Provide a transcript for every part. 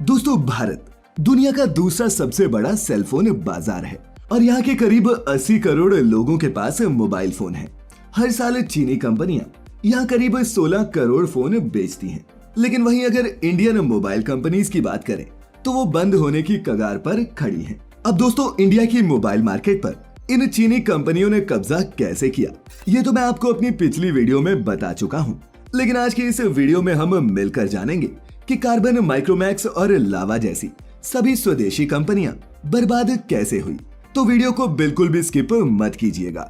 दोस्तों, भारत दुनिया का दूसरा सबसे बड़ा सेलफोन बाजार है और यहाँ के करीब 80 करोड़ लोगों के पास मोबाइल फोन है। हर साल चीनी कंपनियां यहाँ करीब 16 करोड़ फोन बेचती हैं। लेकिन वहीं अगर इंडियन मोबाइल कंपनीज की बात करें तो वो बंद होने की कगार पर खड़ी हैं। अब दोस्तों, इंडिया की मोबाइल मार्केट पर इन चीनी कंपनियों ने कब्जा कैसे किया, ये तो मैं आपको अपनी पिछली वीडियो में बता चुका हूँ। लेकिन आज की इस वीडियो में हम मिलकर जानेंगे कि कार्बन, माइक्रोमैक्स और लावा जैसी सभी स्वदेशी कंपनियां बर्बाद कैसे हुई। तो वीडियो को बिल्कुल भी स्किप मत कीजिएगा।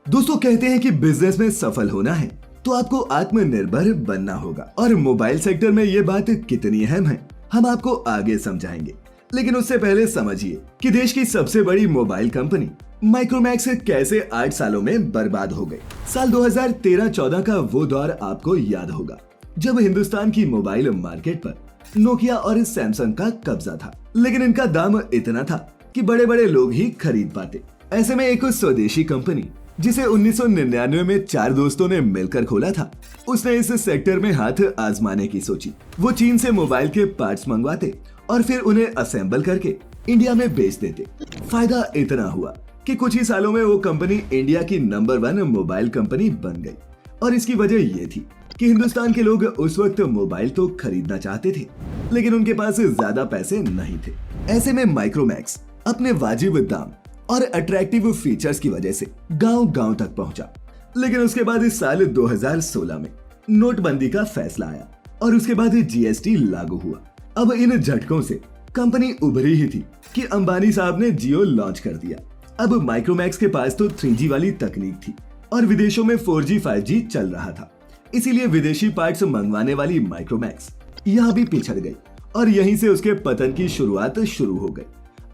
दोस्तों, कहते हैं कि बिजनेस में सफल होना है तो आपको आत्मनिर्भर बनना होगा और मोबाइल सेक्टर में ये बात कितनी अहम है हम आपको आगे समझाएंगे। लेकिन उससे पहले समझिए कि देश की सबसे बड़ी मोबाइल कंपनी माइक्रोमैक्स कैसे 8 सालों में बर्बाद हो गई। साल 2013-14 का वो दौर आपको याद होगा जब हिंदुस्तान की मोबाइल मार्केट पर नोकिया और सैमसंग का कब्जा था। लेकिन इनका दाम इतना था कि बड़े बड़े लोग ही खरीद पाते। ऐसे में एक स्वदेशी कंपनी जिसे 1999 में 4 दोस्तों ने मिलकर खोला था, उसने इस सेक्टर में हाथ आजमाने की सोची। वो चीन से मोबाइल के पार्ट्स मंगवाते और फिर उन्हें असेंबल करके इंडिया में बेच देते। फायदा इतना हुआ कि कुछ ही सालों में वो कंपनी इंडिया की नंबर 1 मोबाइल कंपनी बन गई। और इसकी वजह ये थी कि हिंदुस्तान के लोग उस वक्त मोबाइल तो खरीदना चाहते थे, लेकिन उनके पास ज्यादा पैसे नहीं थे। ऐसे में माइक्रोमैक्स अपने वाजिब दाम और अट्रैक्टिव फीचर्स की वजह से गांव-गांव तक पहुंचा। लेकिन उसके बाद इस साल 2016 में नोटबंदी का फैसला आया और उसके बाद जीएसटी लागू हुआ। अब इन झटकों से कंपनी उभरी ही थी कि अंबानी साहब ने जियो लॉन्च कर दिया। अब माइक्रोमैक्स के पास तो 3G वाली तकनीक थी और विदेशों में 4G 5G चल रहा था। इसीलिए विदेशी पार्ट्स मंगवाने वाली माइक्रोमैक्स यहाँ भी पिछड़ गई और यहीं से उसके पतन की शुरुआत शुरू हो गई।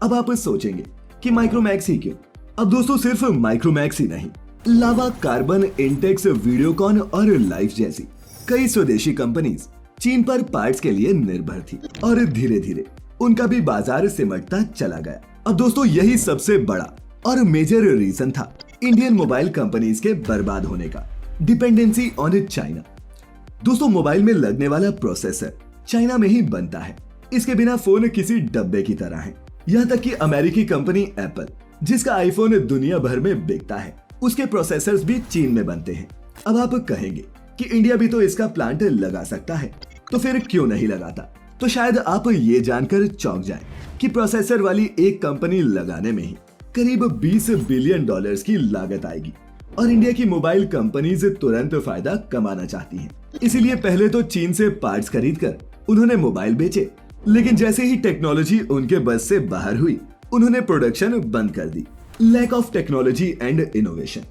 अब आप सोचेंगे कि माइक्रोमैक्स ही क्यों? अब दोस्तों, सिर्फ माइक्रोमैक्स ही नहीं, लावा, कार्बन, इंटेक्स, वीडियोकॉन और लाइफ जैसी कई स्वदेशी कंपनीज चीन पर पार्ट्स के लिए निर्भर थी और धीरे धीरे उनका भी बाजार सिमटता चला गया। अब दोस्तों, यही सबसे बड़ा और मेजर रीजन था इंडियन मोबाइल कंपनीज के बर्बाद होने का, डिपेंडेंसी ऑन चाइना। दोस्तों, मोबाइल में लगने वाला प्रोसेसर चाइना में ही बनता है। इसके बिना फोन किसी डब्बे की तरह है। यहाँ तक कि अमेरिकी कंपनी एप्पल, जिसका आईफोन दुनिया भर में बिकता है, उसके प्रोसेसर्स भी चीन में बनते हैं। अब आप कहेंगे कि इंडिया भी तो इसका प्लांट लगा सकता है, तो फिर क्यों नहीं लगाता? तो शायद आप ये जानकर चौंक जाएं कि प्रोसेसर वाली एक कंपनी लगाने में ही करीब $20 बिलियन की लागत आएगी और इंडिया की मोबाइल कंपनीज तुरंत फायदा कमाना चाहती हैं। इसीलिए पहले तो चीन से पार्ट्स खरीदकर उन्होंने मोबाइल बेचे, लेकिन जैसे ही टेक्नोलॉजी उनके बस से बाहर हुई, उन्होंने प्रोडक्शन बंद कर दी। Lack of technology and innovation.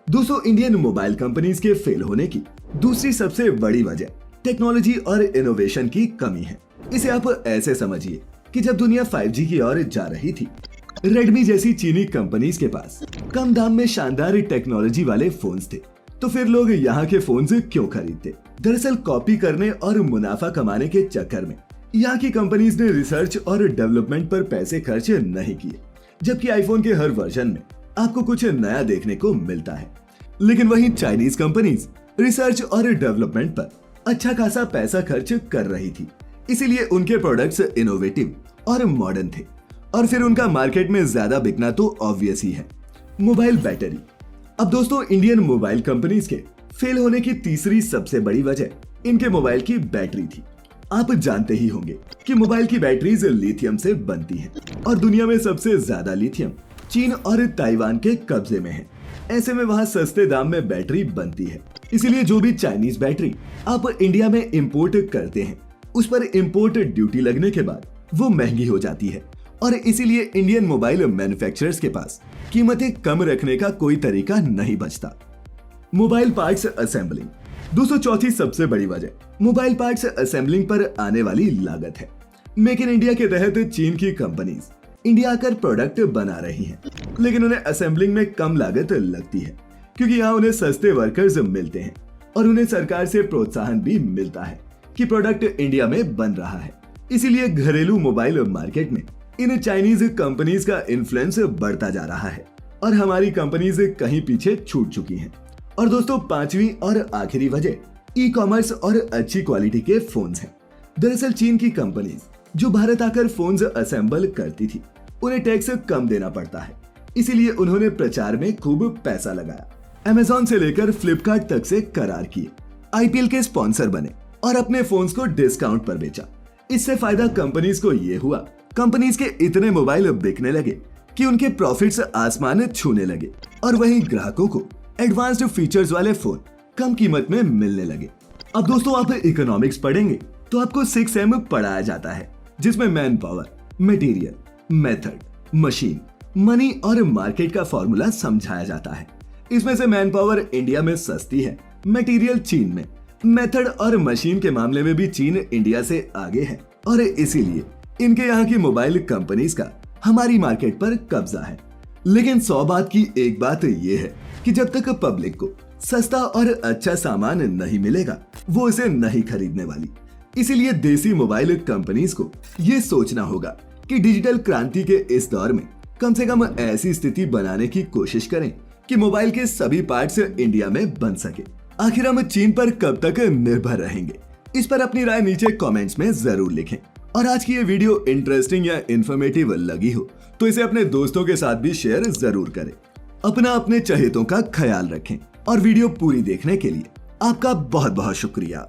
दोस्तों, इंडियन मोबाइल कंपनीज के फेल होने की दूसरी सबसे बड़ी वजह टेक्नोलॉजी और इनोवेशन की कमी है। इसे आप ऐसे समझिए कि जब दुनिया 5G की ओर जा रही थी, रेडमी जैसी चीनी कंपनीज के पास कम दाम में शानदार टेक्नोलॉजी वाले फोन्स थे, तो फिर लोग यहाँ के फोन्स क्यों खरीदते? दरअसल कॉपी करने और मुनाफा कमाने के चक्कर में यहाँ की कंपनीज ने रिसर्च और डेवलपमेंट पर पैसे खर्च नहीं किए, जबकि आईफोन के हर वर्जन में आपको कुछ नया देखने को मिलता है। लेकिन वहीं चाइनीज कंपनीज रिसर्च और डेवलपमेंट पर अच्छा खासा पैसा खर्च कर रही थी, इसीलिए उनके प्रोडक्ट्स इनोवेटिव और मॉडर्न थे और फिर उनका मार्केट में ज्यादा बिकना तो ऑब्वियस ही है। Mobile battery. अब दोस्तों, इंडियन मोबाइल कंपनीज के फेल होने की तीसरी सबसे बड़ी वजह इनके मोबाइल की बैटरी थी। आप जानते ही होंगे कि मोबाइल की बैटरीज लिथियम से बनती हैं और दुनिया में सबसे ज्यादा लिथियम चीन और ताइवान के कब्जे में है। ऐसे में वहाँ सस्ते दाम में बैटरी बनती है। इसीलिए जो भी चाइनीज बैटरी आप इंडिया में इंपोर्ट करते हैं, उस पर इंपोर्ट ड्यूटी लगने के बाद वो महंगी हो जाती है और इसीलिए इंडियन मोबाइल मैन्युफैक्चरर्स के पास कीमतें कम रखने का कोई तरीका नहीं बचता। Mobile parts assembling. दोस्तों, चौथी सबसे बड़ी वजह मोबाइल पार्ट्स असेंबलिंग पर आने वाली लागत है। मेक इन इंडिया के तहत चीन की कंपनीज इंडिया आकर प्रोडक्ट बना रही हैं, लेकिन उन्हें असेंबलिंग में कम लागत लगती है क्योंकि यहाँ उन्हें सस्ते वर्कर्स मिलते हैं और उन्हें सरकार से प्रोत्साहन भी मिलता है कि प्रोडक्ट इंडिया में बन रहा है। इसीलिए घरेलू मोबाइल मार्केट में इन चाइनीज कंपनीज का इन्फ्लुएंस बढ़ता जा रहा है और हमारी कंपनीज कहीं पीछे छूट चुकी हैं। और दोस्तों, पांचवी और आखिरी वजह ई कॉमर्स और अच्छी क्वालिटी के फोन्स हैं। दरअसल चीन की कंपनीज जो भारत आकर फोन्स असेंबल करती थी, उन्हें टैक्स कम देना पड़ता है, इसीलिए उन्होंने प्रचार में खूब पैसा लगाया। अमेज़न से लेकर फ्लिपकार्ट तक से करार किए, आईपीएल के स्पॉन्सर बने और अपने फोन्स को डिस्काउंट पर बेचा। इससे फायदा कंपनीज को ये हुआ, कंपनीज के इतने मोबाइल बिकने लगे कि उनके प्रॉफिट्स आसमान छूने लगे और वहीं ग्राहकों को एडवांस्ड फीचर्स वाले फोन कम कीमत में मिलने लगे। अब दोस्तों आप इकोनॉमिक्स पढ़ेंगे तो आपको 6M पढ़ाया जाता है, जिसमें man power, material, method, machine, money और मार्केट का फॉर्मूला समझाया जाता है। इसमें से मैन पावर इंडिया में सस्ती है, मटेरियल चीन में, मेथड और मशीन के मामले में भी चीन इंडिया से आगे है और इसीलिए इनके यहाँ की मोबाइल कंपनीज का हमारी मार्केट पर कब्जा है। लेकिन 100 बात की एक बात ये है कि जब तक पब्लिक को सस्ता और अच्छा सामान नहीं मिलेगा, वो इसे नहीं खरीदने वाली। इसीलिए देसी मोबाइल कंपनीज को ये सोचना होगा कि डिजिटल क्रांति के इस दौर में कम से कम ऐसी स्थिति बनाने की कोशिश करें कि मोबाइल के सभी पार्ट्स इंडिया में बन सके। आखिर हम चीन पर कब तक निर्भर रहेंगे? इस पर अपनी राय नीचे कमेंट्स में जरूर लिखें। और आज की ये वीडियो इंटरेस्टिंग या इन्फॉर्मेटिव लगी हो तो इसे अपने दोस्तों के साथ भी शेयर जरूर करें। अपने चहेतों का ख्याल रखें और वीडियो पूरी देखने के लिए आपका बहुत बहुत शुक्रिया।